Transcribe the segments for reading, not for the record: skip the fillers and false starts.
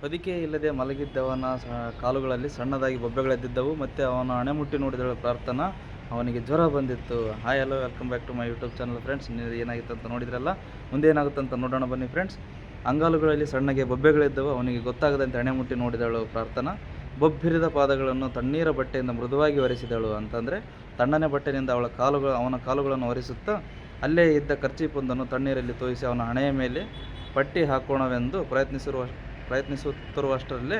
ಹೊದಿಕೆ ಇಲ್ಲದೆ ಮಲಗಿದ್ದವನ ಕಾಲುಗಳಲ್ಲಿ ಸಣ್ಣದಾಗಿ ಬೊಬ್ಬೆಗಳೆದ್ದಿದ್ದವು ಮತ್ತು ಅವನ ಹಣೆಮುಟ್ಟಿ ನೋಡಿದಳು ಪ್ರಾರ್ಥನಾ. ಅವನಿಗೆ ಜ್ವರ ಬಂದಿತ್ತು. Hi hello welcome back to my YouTube channel friends. ಏನಾಗಿತ್ತು ಅಂತ ನೋಡಿದ್ರಲ್ಲ, ಮುಂದೆ ಏನಾಗುತ್ತೆ ಅಂತ ನೋಡೋಣ ಬನ್ನಿ ಫ್ರೆಂಡ್ಸ್. ಅಂಗಾಲುಗಳಲ್ಲಿ ಸಣ್ಣಗೆ ಬೊಬ್ಬೆಗಳಿದ್ದವು. ಅವನಿಗೆ ಗೊತ್ತಾಗದಂತೆ ಹಣೆಮುಟ್ಟಿ ನೋಡಿದಳು ಪ್ರಾರ್ಥನಾ. ಬೊಬ್ಬಿರಿದ ಪಾದಗಳನ್ನು ತಣ್ಣೀರ ಬಟ್ಟೆಯಿಂದ ಮೃದುವಾಗಿ ಒರೆಸಿದಳು. ಅಂತಂದರೆ ತಣ್ಣನೆ ಬಟ್ಟೆಯಿಂದ ಅವನ ಕಾಲುಗಳನ್ನು ಒರೆಸುತ್ತಾ ಅಲ್ಲೇ ಇದ್ದ ಕರ್ಚೀಪೊಂದನ್ನು ತಣ್ಣೀರಲ್ಲಿ ತೋಯಿಸಿ ಅವನ ಹಣೆಯ ಮೇಲೆ ಪಟ್ಟಿ ಹಾಕೋಣವೆಂದು ಪ್ರಯತ್ನಿಸುತ್ತಿರುವಷ್ಟರಲ್ಲೇ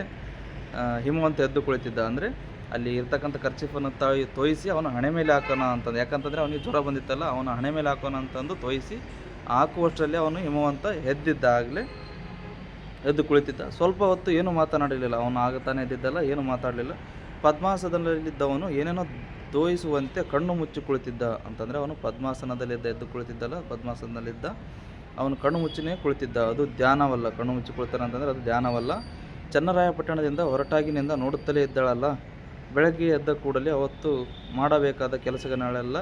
ಹಿಮವಂತ ಎದ್ದು ಕುಳಿತಿದ್ದ. ಅಂದರೆ ಅಲ್ಲಿ ಇರ್ತಕ್ಕಂಥ ಕರ್ಚೀಫನ್ನು ತೋಯಿಸಿ ಅವನ ಹಣೆ ಮೇಲೆ ಹಾಕೋಣ ಅಂತಂದು, ಯಾಕಂತಂದರೆ ಅವನಿಗೆ ಜ್ವರ ಬಂದಿತ್ತಲ್ಲ, ಅವನ ಹಣೆ ಮೇಲೆ ಹಾಕೋಣ ಅಂತಂದು ತೋಯಿಸಿ ಹಾಕುವಷ್ಟರಲ್ಲಿ ಅವನು ಹಿಮವಂತ ಎದ್ದಿದ್ದಾಗಲೇ ಎದ್ದು ಕುಳಿತಿದ್ದ. ಸ್ವಲ್ಪ ಹೊತ್ತು ಏನೂ ಮಾತನಾಡಲಿಲ್ಲ. ಅವನು ತಾನೇ ಎದ್ದಿದ್ದಲ್ಲ, ಏನೂ ಮಾತಾಡಲಿಲ್ಲ. ಪದ್ಮಾಸನದಲ್ಲಿದ್ದವನು ಏನೇನೋ ತೋಯಿಸುವಂತೆ ಕಣ್ಣು ಮುಚ್ಚಿ ಕುಳಿತಿದ್ದ. ಅಂತಂದರೆ ಅವನು ಪದ್ಮಾಸನದಲ್ಲಿದ್ದ, ಎದ್ದು ಕುಳಿತಿದ್ದಲ್ಲ, ಪದ್ಮಾಸನದಲ್ಲಿದ್ದ. ಅವನು ಕಣ್ಣು ಮುಚ್ಚಿನೇ ಕುಳಿತಿದ್ದ. ಅದು ಧ್ಯಾನವಲ್ಲ. ಕಣ್ಣು ಮುಚ್ಚಿ ಕುಳಿತಾನೆ ಅಂತಂದರೆ ಅದು ಧ್ಯಾನವಲ್ಲ. ಚನ್ನರಾಯಪಟ್ಟಣದಿಂದ ಹೊರಟಾಗಿನಿಂದ ನೋಡುತ್ತಲೇ ಇದ್ದಳಲ್ಲ. ಬೆಳಗ್ಗೆ ಎದ್ದ ಕೂಡಲೇ ಅವತ್ತು ಮಾಡಬೇಕಾದ ಕೆಲಸಗಳನ್ನೆಲ್ಲ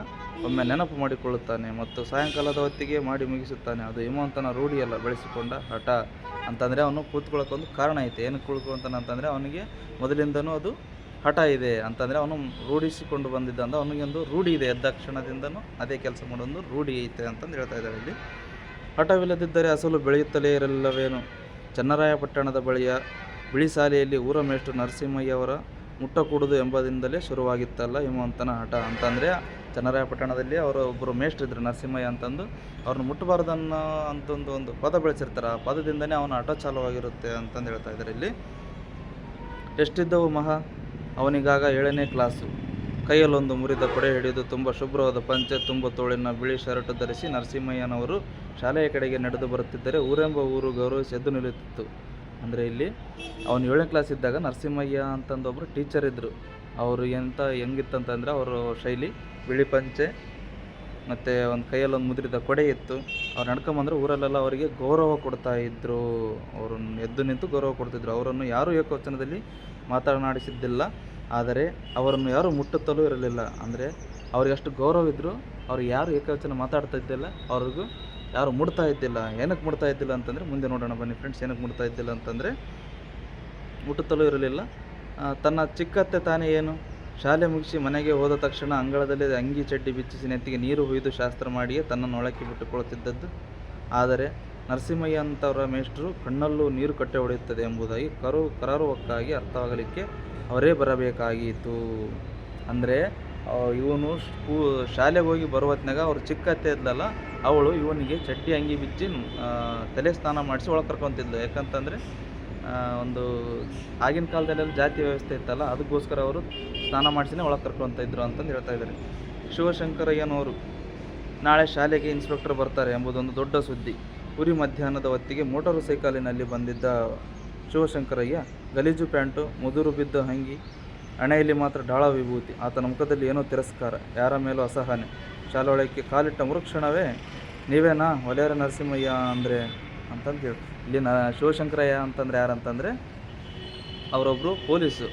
ಒಮ್ಮೆ ನೆನಪು ಮಾಡಿಕೊಳ್ಳುತ್ತಾನೆ ಮತ್ತು ಸಾಯಂಕಾಲದ ಹೊತ್ತಿಗೆ ಮಾಡಿ ಮುಗಿಸುತ್ತಾನೆ. ಅದು ಹಿಮವಂತನ ರೂಢಿಯಲ್ಲ, ಬೆಳೆಸಿಕೊಂಡ ಹಠ. ಅಂತಂದರೆ ಅವನು ಕೂತ್ಕೊಳ್ಳೋಕ್ಕೊಂದು ಕಾರಣ ಐತೆ. ಏನಕ್ಕೆ ಕೂತ್ಕೊಳ್ತಾನೆ ಅಂತಂದರೆ ಅವನಿಗೆ ಮೊದಲಿಂದನೂ ಅದು ಹಠ ಇದೆ. ಅಂತಂದರೆ ಅವನು ರೂಢಿಸಿಕೊಂಡು ಬಂದಿದ್ದ ಅಂದ ಅವನಿಗೊಂದು ರೂಢಿ ಇದೆ. ಎದ್ದ ಕ್ಷಣದಿಂದನೂ ಅದೇ ಕೆಲಸ ಮಾಡೋದು ರೂಢಿ ಐತೆ ಅಂತಂದು ಹೇಳ್ತಾ ಇದ್ದಾರೆ ಇಲ್ಲಿ. ಹಠವಿಲ್ಲದಿದ್ದರೆ ಅಸಲು ಬೆಳೆಯುತ್ತಲೇ ಇರಲಿಲ್ಲವೇನು? ಚನ್ನರಾಯಪಟ್ಟಣದ ಬಳಿಯ ಬಿಳಿಸಾಲೆಯಲ್ಲಿ ಊರ ಮೇಷ್ಟ್ರು ನರಸಿಂಹಯ್ಯವರ ಮುಟ್ಟಕೂಡುದು ಎಂಬುದರಿಂದಲೇ ಶುರುವಾಗಿತ್ತಲ್ಲ ಹಿಮವಂತನ ಹಠ. ಅಂತಂದರೆ ಚನ್ನರಾಯಪಟ್ಟಣದಲ್ಲಿ ಅವರ ಒಬ್ಬರು ಮೇಷ್ಟ್ರಿದ್ರು ನರಸಿಂಹಯ್ಯ ಅಂತಂದು, ಅವ್ರನ್ನ ಮುಟ್ಟಬಾರ್ದನ್ನೋ ಅಂತಂದು ಒಂದು ಪದ ಬೆಳೆಸಿರ್ತಾರೆ. ಆ ಪದದಿಂದನೇ ಅವನ ಹಠ ಚಾಲುವಾಗಿರುತ್ತೆ ಅಂತಂದು ಹೇಳ್ತಾ ಇದ್ದಾರೆ ಇಲ್ಲಿ. ಎಷ್ಟಿದ್ದವು ಮಹಾ? ಅವನಿಗಾಗ 7ನೇ ಕ್ಲಾಸು. ಕೈಯಲ್ಲೊಂದು ಮುರಿದ ಕೊಡೆ ಹಿಡಿದು ತುಂಬ ಶುಭ್ರವಾದ ಪಂಚೆ, ತುಂಬ ತೋಳಿನ ಬಿಳಿ ಶರ್ಟ್ ಧರಿಸಿ ನರಸಿಂಹಯ್ಯನವರು ಶಾಲೆಯ ಕಡೆಗೆ ನಡೆದು ಬರುತ್ತಿದ್ದರೆ ಊರೆಂಬ ಊರು ಗೌರವಿಸಿ ಎದ್ದು ನಿಲ್ಲುತ್ತಿತ್ತು. ಅಂದರೆ ಇಲ್ಲಿ ಅವನು 7ನೇ ಕ್ಲಾಸ್ ಇದ್ದಾಗ ನರಸಿಂಹಯ್ಯ ಅಂತಂದೊಬ್ಬರು ಟೀಚರ್ ಇದ್ದರು. ಅವರು ಹೆಂಗಿತ್ತಂತಂದರೆ ಅವರ ಶೈಲಿ ಬಿಳಿ ಪಂಚೆ ಮತ್ತು ಒಂದು ಕೈಯಲ್ಲೊಂದು ಮುದ್ರಿದ ಕೊಡೆ ಇತ್ತು. ಅವ್ರು ನಡ್ಕೊಂಬಂದ್ರೆ ಊರಲ್ಲೆಲ್ಲ ಅವರಿಗೆ ಗೌರವ ಕೊಡ್ತಾಯಿದ್ರು. ಅವರನ್ನು ಎದ್ದು ನಿಂತು ಗೌರವ ಕೊಡ್ತಿದ್ರು. ಅವರನ್ನು ಯಾರೂ ಏಕವಚನದಲ್ಲಿ ಮಾತನಾಡಿಸಿದ್ದಿಲ್ಲ, ಆದರೆ ಅವರನ್ನು ಯಾರೂ ಮುಟ್ಟುತ್ತಲೂ ಇರಲಿಲ್ಲ. ಅಂದರೆ ಅವ್ರಿಗೆ ಅಷ್ಟು ಗೌರವ ಇದ್ದರು. ಅವ್ರಿಗೆ ಯಾರು ಏಕವಚನ ಮಾತಾಡ್ತಾ ಇದ್ದಿಲ್ಲ, ಅವ್ರಿಗೂ ಯಾರು ಮುಡ್ತಾ ಇದ್ದಿಲ್ಲ. ಏನಕ್ಕೆ ಮುಡ್ತಾ ಇದ್ದಿಲ್ಲ ಅಂತಂದರೆ ಮುಂದೆ ನೋಡೋಣ ಬನ್ನಿ ಫ್ರೆಂಡ್ಸ್. ಏನಕ್ಕೆ ಮುಡ್ತಾ ಇದ್ದಿಲ್ಲ ಅಂತಂದರೆ ಮುಟ್ಟುತ್ತಲೂ ಇರಲಿಲ್ಲ. ತನ್ನ ಚಿಕ್ಕತ್ತೆ ತಾನೇ ಏನು, ಶಾಲೆ ಮುಗಿಸಿ ಮನೆಗೆ ಹೋದ ತಕ್ಷಣ ಅಂಗಳದಲ್ಲಿ ಅಂಗಿ ಚಡ್ಡಿ ಬಿಚ್ಚಿಸಿ ನೆತ್ತಿಗೆ ನೀರು ಹುಯ್ದು ಶಾಸ್ತ್ರ ಮಾಡಿಯೇ ತನ್ನನ್ನು ಒಳಕ್ಕೆ ಬಿಟ್ಟುಕೊಳ್ಳುತ್ತಿದ್ದದ್ದು. ಆದರೆ ನರಸಿಂಹಯ್ಯ ಅಂತವರ ಮೇಷ್ಟ್ರು ಕಣ್ಣಲ್ಲೂ ನೀರು ಕಟ್ಟೆ ಹೊಡೆಯುತ್ತದೆ ಎಂಬುದಾಗಿ ಕರಾರುವಕ್ಕಾಗಿ ಅರ್ಥವಾಗಲಿಕ್ಕೆ ಅವರೇ ಬರಬೇಕಾಗಿತ್ತು. ಅಂದರೆ ಇವನು ಶಾಲೆಗೆ ಹೋಗಿ ಬರುವತ್ನಾಗ ಅವ್ರು ಚಿಕ್ಕತ್ತೆ ಇದ್ಲಲ್ಲ, ಅವಳು ಇವನಿಗೆ ಚಡ್ಡಿ ಅಂಗಿ ಬಿಚ್ಚಿ ತಲೆ ಸ್ನಾನ ಮಾಡಿಸಿ ಒಳಗೆ ಕರ್ಕೊತಿದ್ಲು. ಯಾಕಂತಂದರೆ ಒಂದು ಆಗಿನ ಕಾಲದಲ್ಲೆಲ್ಲ ಜಾತಿ ವ್ಯವಸ್ಥೆ ಇತ್ತಲ್ಲ, ಅದಕ್ಕೋಸ್ಕರ ಅವರು ಸ್ನಾನ ಮಾಡಿಸಿನೇ ಒಳಗೆ ಕರ್ಕೊತ ಇದ್ರು ಅಂತಂದು ಹೇಳ್ತಾ ಇದ್ದಾರೆ. ಶಿವಶಂಕರಯ್ಯನವರು ನಾಳೆ ಶಾಲೆಗೆ ಇನ್ಸ್ಪೆಕ್ಟರ್ ಬರ್ತಾರೆ ಎಂಬುದೊಂದು ದೊಡ್ಡ ಸುದ್ದಿ. ಉರಿ ಮಧ್ಯಾಹ್ನದ ಹೊತ್ತಿಗೆ ಮೋಟಾರು ಸೈಕಲಿನಲ್ಲಿ ಬಂದಿದ್ದ ಶಿವಶಂಕರಯ್ಯ ಗಲೀಜು ಪ್ಯಾಂಟು, ಮುದುರು ಬಿದ್ದ ಅಂಗಿ, ಹಣೆಯಲ್ಲಿ ಮಾತ್ರ ಢಾಳ ವಿಭೂತಿ. ಆತನ ಮುಖದಲ್ಲಿ ಏನೋ ತಿರಸ್ಕಾರ, ಯಾರ ಮೇಲೂ ಅಸಹನೆ. ಶಾಲೆ ಒಳಕ್ಕೆ ಕಾಲಿಟ್ಟ ಮರುಕ್ಷಣವೇ ನೀವೇನಾ ಒಲೆಯರ ನರಸಿಂಹಯ್ಯ ಅಂದರೆ ಅಂತಂದು ಹೇಳಿ. ಇಲ್ಲಿ ಶಿವಶಂಕರಯ್ಯ ಅಂತಂದರೆ ಯಾರಂತಂದರೆ ಅವರೊಬ್ಬರು ಪೊಲೀಸು.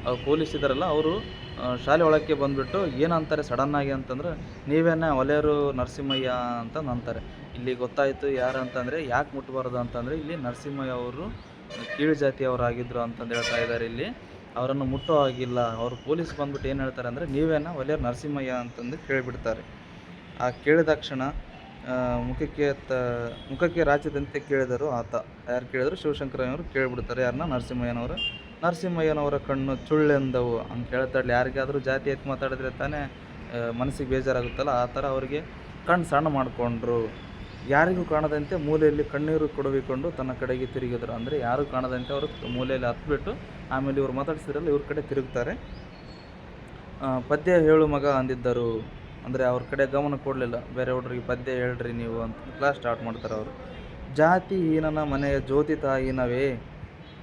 ಅವ್ರು ಪೊಲೀಸ್ ಇದ್ದಾರಲ್ಲ, ಅವರು ಶಾಲೆ ಒಳಕ್ಕೆ ಬಂದುಬಿಟ್ಟು ಏನಂತಾರೆ ಸಡನ್ನಾಗಿ ಅಂತಂದ್ರೆ ನೀವೇನ ಒಲೆಯರು ನರಸಿಂಹಯ್ಯ ಅಂತಂದು ಅಂತಾರೆ. ಇಲ್ಲಿ ಗೊತ್ತಾಯಿತು ಯಾರು ಅಂತಂದರೆ ಯಾಕೆ ಮುಟ್ಟಬಾರ್ದು ಅಂತಂದರೆ ಇಲ್ಲಿ ನರಸಿಂಹಯ್ಯ ಅವರು ಕೀಳು ಜಾತಿಯವರಾಗಿದ್ದರು ಅಂತಂದು ಹೇಳ್ತಾ ಇದ್ದಾರೆ. ಇಲ್ಲಿ ಅವರನ್ನು ಮುಟ್ಟೋ ಆಗಿಲ್ಲ. ಅವರು ಪೊಲೀಸ್ ಬಂದ್ಬಿಟ್ಟು ಏನು ಹೇಳ್ತಾರೆ ಅಂದರೆ ನೀವೇನ ಒಲೆಯರು ನರಸಿಂಹಯ್ಯ ಅಂತಂದು ಕೇಳಿಬಿಡ್ತಾರೆ. ಆ ಕೇಳಿದ ಕ್ಷಣ ಮುಖಕ್ಕೆ ರಾಜ್ಯದಂತೆ ಕೇಳಿದರು ಆತ. ಯಾರು ಕೇಳಿದ್ರು? ಶಿವಶಂಕರಯ್ಯನವರು ಕೇಳಿಬಿಡ್ತಾರೆ. ಯಾರನ್ನ? ನರಸಿಂಹಯ್ಯನವರ ಕಣ್ಣು ಚುಳ್ಳೆಂದವು. ಹಂಗೆ ಕೇಳ್ತಾಳೆ. ಯಾರಿಗಾದರೂ ಜಾತಿ ಎತ್ತು ಮಾತಾಡಿದ್ರೆ ತಾನೇ ಮನಸ್ಸಿಗೆ ಬೇಜಾರಾಗುತ್ತಲ್ಲ, ಆ ಥರ ಅವರಿಗೆ ಕಣ್ಣು ಸಣ್ಣ ಮಾಡಿಕೊಂಡ್ರು. ಯಾರಿಗೂ ಕಾಣದಂತೆ ಮೂಲೆಯಲ್ಲಿ ಕಣ್ಣೀರು ಕೊಡವಿಕೊಂಡು ತನ್ನ ಕಡೆಗೆ ತಿರುಗಿದರು. ಅಂದರೆ ಯಾರು ಕಾಣದಂತೆ ಅವರು ಮೂಲೆಯಲ್ಲಿ ಹತ್ಬಿಟ್ಟು ಆಮೇಲೆ ಇವ್ರು ಮಾತಾಡ್ಸಿದ್ರಲ್ಲ ಇವ್ರ ಕಡೆ ತಿರುಗ್ತಾರೆ. ಪದ್ಯ ಹೇಳು ಮಗ ಅಂದಿದ್ದರು. ಅಂದರೆ ಅವ್ರ ಕಡೆ ಗಮನ ಕೊಡಲಿಲ್ಲ. ಬೇರೆ ಹುಡುಗರಿಗೆ ಪದ್ಯ ಹೇಳ್ರಿ ನೀವು ಅಂತ ಕ್ಲಾಸ್ ಸ್ಟಾರ್ಟ್ ಮಾಡ್ತಾರೆ ಅವರು. ಜಾತಿ ಹೀನನ ಮನೆಯ ಜ್ಯೋತಿತಾಹೀನವೇ.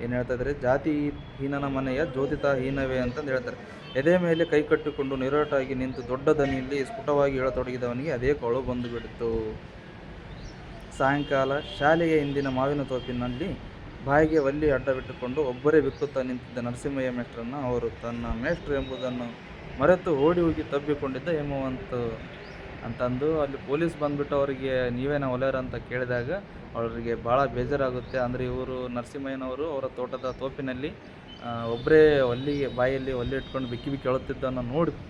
ಏನು ಹೇಳ್ತಾಯಿದ್ದಾರೆ? ಜಾತಿ ಹೀನನ ಮನೆಯ ಜ್ಯೋತಿತಾಹೀನವೇ ಅಂತಂದು ಹೇಳ್ತಾರೆ. ಎದೆ ಮೇಲೆ ಕೈ ಕಟ್ಟಿಕೊಂಡು ನಿರಾಟಾಗಿ ನಿಂತು ದೊಡ್ಡ ದನಿಯಲ್ಲಿ ಸ್ಫುಟವಾಗಿ ಹೇಳತೊಡಗಿದವನಿಗೆ ಅದೇ ಕೊಳು ಬಂದು ಬಿಡ್ತು. ಸಾಯಂಕಾಲ ಶಾಲೆಯ ಹಿಂದಿನ ಮಾವಿನ ತೋಪಿನಲ್ಲಿ ಬಾಯಿಗೆ ಒಲ್ಲಿ ಅಡ್ಡಬಿಟ್ಟುಕೊಂಡು ಒಬ್ಬರೇ ಬಿಕ್ಕುತ್ತಾ ನಿಂತಿದ್ದ ನರಸಿಂಹಯ್ಯ ಮೇಷ್ಟ್ರನ್ನು ಅವರು ತನ್ನ ಮೇಷ್ಟ್ರು ಎಂಬುದನ್ನು ಮರೆತು ಓಡಿ ಹೋಗಿ ತಬ್ಬಿಕೊಂಡಿದ್ದ ಹಿಮವಂತ. ಅಂತಂದು ಅಲ್ಲಿ ಪೊಲೀಸ್ ಬಂದುಬಿಟ್ಟು ಅವರಿಗೆ ನೀವೇನೋ ಹೊಲೆಯರು ಅಂತ ಕೇಳಿದಾಗ ಅವರಿಗೆ ಭಾಳ ಬೇಜಾರಾಗುತ್ತೆ. ಅಂದರೆ ಇವರು ನರಸಿಂಹಯ್ಯನವರು ಅವರ ತೋಪಿನಲ್ಲಿ ಒಬ್ಬರೇ ಬಾಯಲ್ಲಿ ಒಲೆ ಇಟ್ಕೊಂಡು ಬಿಕ್ಕಿ ಬಿಕ್ಕಿ ಅಳುತ್ತಿದ್ದನ್ನು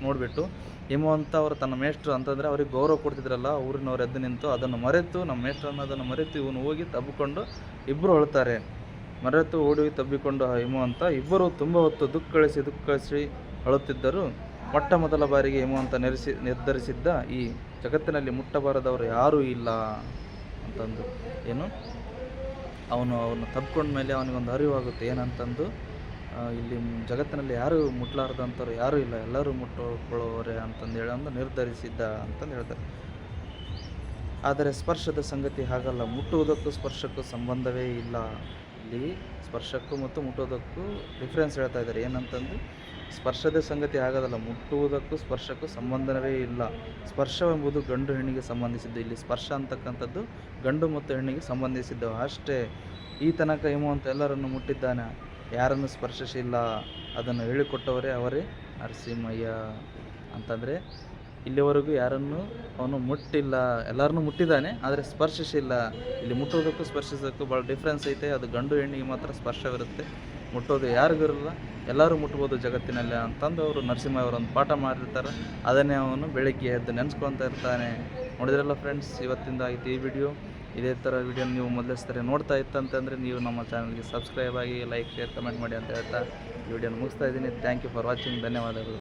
ನೋಡಿಬಿಟ್ಟು ಹಿಮವಂತ ಅವರು ತನ್ನ ಮೇಷ್ಟ್ರು ಅಂತಂದರೆ ಅವ್ರಿಗೆ ಗೌರವ ಕೊಡ್ತಿದ್ರಲ್ಲ ಊರಿನವ್ರು ಎದ್ದು ನಿಂತು ಅದನ್ನು ಮರೆತು, ನಮ್ಮ ಮೇಷ್ಟ್ರು ಅನ್ನೋದನ್ನು ಮರೆತು ಇವನು ಹೋಗಿ ತಬ್ಬಿಕೊಂಡು ಇಬ್ಬರು ಅಳ್ತಾರೆ. ಮರೆತು ಓಡಿ ತಬ್ಬಿಕೊಂಡು ಹಿಮವಂತ ಇಬ್ಬರು ತುಂಬ ಹೊತ್ತು ದುಃಖ ಕಳಿಸಿ ಅಳುತ್ತಿದ್ದರು. ಮೊಟ್ಟ ಮೊದಲ ಬಾರಿಗೆ ಹಿಮವಂತ ನಿರ್ಧರಿಸಿದ್ದ ಈ ಜಗತ್ತಿನಲ್ಲಿ ಮುಟ್ಟಬಾರದವರು ಯಾರೂ ಇಲ್ಲ ಅಂತಂದು. ಏನು ಅವನು ತಬ್ಕೊಂಡ ಮೇಲೆ ಅವನಿಗೊಂದು ಅರಿವಾಗುತ್ತೆ ಏನಂತಂದು, ಇಲ್ಲಿ ಜಗತ್ತಿನಲ್ಲಿ ಯಾರು ಮುಟ್ಲಾರ್ದಂಥವ್ರು ಯಾರೂ ಇಲ್ಲ, ಎಲ್ಲರೂ ಮುಟ್ಟುಕೊಳ್ಳೋರೆ ಅಂತಂದು ಹೇಳಿ ನಿರ್ಧರಿಸಿದ್ದ ಅಂತಂದು ಹೇಳ್ತಾರೆ. ಆದರೆ ಸ್ಪರ್ಶದ ಸಂಗತಿ ಹಾಗಲ್ಲ, ಮುಟ್ಟುವುದಕ್ಕೂ ಸ್ಪರ್ಶಕ್ಕೂ ಸಂಬಂಧವೇ ಇಲ್ಲ. ಇಲ್ಲಿ ಸ್ಪರ್ಶಕ್ಕೂ ಮತ್ತು ಮುಟ್ಟುವುದಕ್ಕೂ ಡಿಫ್ರೆನ್ಸ್ ಹೇಳ್ತಾ ಇದ್ದಾರೆ. ಏನಂತಂದು ಸ್ಪರ್ಶದ ಸಂಗತಿ ಆಗೋದಲ್ಲ, ಮುಟ್ಟುವುದಕ್ಕೂ ಸ್ಪರ್ಶಕ್ಕೂ ಸಂಬಂಧವೇ ಇಲ್ಲ. ಸ್ಪರ್ಶವೆಂಬುದು ಗಂಡು ಹೆಣ್ಣಿಗೆ ಸಂಬಂಧಿಸಿದ್ದು. ಇಲ್ಲಿ ಸ್ಪರ್ಶ ಅಂತಕ್ಕಂಥದ್ದು ಗಂಡು ಮತ್ತು ಹೆಣ್ಣಿಗೆ ಸಂಬಂಧಿಸಿದ್ದು ಅಷ್ಟೇ. ಈ ತನಕ ಹಿಮವಂತ ಎಲ್ಲರನ್ನು ಮುಟ್ಟಿದ್ದಾನೆ, ಯಾರನ್ನು ಸ್ಪರ್ಶಿಸಿಲ್ಲ. ಅದನ್ನು ಹೇಳಿಕೊಟ್ಟವರೇ ಅವರೇ ನರಸಿಂಹಯ್ಯ. ಅಂತಂದರೆ ಇಲ್ಲಿವರೆಗೂ ಯಾರನ್ನು ಅವನು ಮುಟ್ಟಿಲ್ಲ, ಎಲ್ಲರನ್ನೂ ಮುಟ್ಟಿದ್ದಾನೆ ಆದರೆ ಸ್ಪರ್ಶಿಸಿಲ್ಲ. ಇಲ್ಲಿ ಮುಟ್ಟೋದಕ್ಕೂ ಸ್ಪರ್ಶಿಸೋದಕ್ಕೂ ಭಾಳ ಡಿಫ್ರೆನ್ಸ್ ಐತೆ. ಅದು ಗಂಡು ಹೆಣ್ಣಿಗೆ ಮಾತ್ರ ಸ್ಪರ್ಶವಿರುತ್ತೆ, ಮುಟ್ಟೋದು ಯಾರಿಗಿರಲ್ಲ, ಎಲ್ಲರೂ ಮುಟ್ಬೋದು ಜಗತ್ತಿನಲ್ಲಿ ಅಂತಂದು ಅವರು ನರಸಿಂಹ ಅವರೊಂದು ಪಾಠ ಮಾಡಿರ್ತಾರೆ. ಅದನ್ನೇ ಅವನು ಬೆಳಗ್ಗೆ ಎದ್ದು ನೆನೆಸ್ಕೊಳ್ತಾ ಇರ್ತಾನೆ. ನೋಡಿದ್ರಲ್ಲ ಫ್ರೆಂಡ್ಸ್, ಇವತ್ತಿಂದ ಆಯಿತು ಈ ವಿಡಿಯೋ. ಇದೇ ಥರ ವಿಡಿಯೋ ನೀವು ಮೊದಲೇ ನೋಡ್ತಾ ಇತ್ತಂತಂದರೆ ನೀವು ನಮ್ಮ ಚಾನಲ್ಗೆ ಸಬ್ಸ್ಕ್ರೈಬ್ ಆಗಿ, ಲೈಕ್, ಶೇರ್, ಕಮೆಂಟ್ ಮಾಡಿ ಅಂತ ಹೇಳ್ತಾ ಈ ವಿಡಿಯೋನ ಮುಗಿಸ್ತಾ ಇದ್ದೀನಿ. Thank you for watching. ಧನ್ಯವಾದಗಳು.